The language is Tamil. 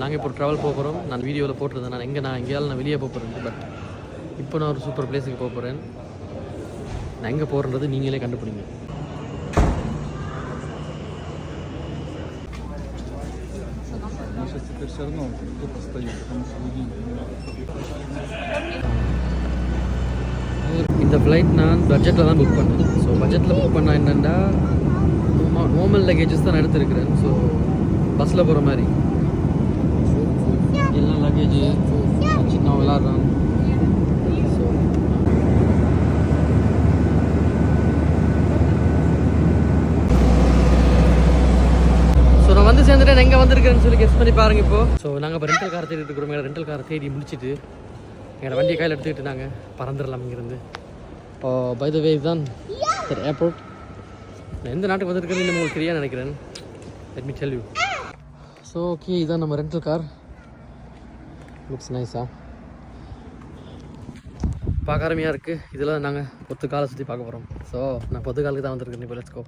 நாங்கள் இப்போ ட்ராவல் போக போகிறோம். நான் வீடியோவில் போட்டிருந்தேன் நான் எங்கேயாலும் வெளியே போக போகிறேன். பட் இப்போ நான் ஒரு சூப்பர் பிளேஸுக்கு போக போகிறேன். நான் எங்கே போகிறேன்றது நீங்களே கண்டுபிடிங்க. இந்த ஃப்ளைட் நான் பட்ஜெட்டில் தான் புக் பண்ணேன். ஸோ பட்ஜெட்டில் புக் பண்ணால் என்னென்னா நார்மல் லக்கேஜஸ் தான் நான் எடுத்துருக்கிறேன். ஸோ பஸ்ஸில் போகிற மாதிரி எல்லா லக்கேஜு சின்ன விளாட்றான். ஸோ நான் வந்து சேர்ந்துட்டேன். எங்கே வந்திருக்கேன்னு சொல்லி கெஸ் பண்ணி பாருங்கள். இப்போது ஸோ நாங்கள் இப்போ ரெண்டல் கார் தேடிட்டு இருக்கிறோம். எங்களை ரெண்டல் காரை தேடி முடிச்சுட்டு எங்களை வண்டியை கையில் எடுத்துக்கிட்டு நாங்கள் பறந்துடலாம் இங்கேருந்து. இப்போ பை த வே தான் ஏர்போர்ட். நான் எந்த நாட்டுக்கு வந்திருக்கேன்னு உங்களுக்கு தெரியாது நினைக்கிறேன். Let me tell you. So okay, இதுதான் நம்ம ரெண்டல் கார். லுக்ஸ் நைஸா, பார்க்க அருமையாக இருக்குது. இதில் நாங்கள் பொத்து காலை சுற்றி பார்க்க போகிறோம். ஸோ நான் பொத்து காலுக்கு தான் வந்திருக்கேன். இப்போ லெட்ஸ் கோ.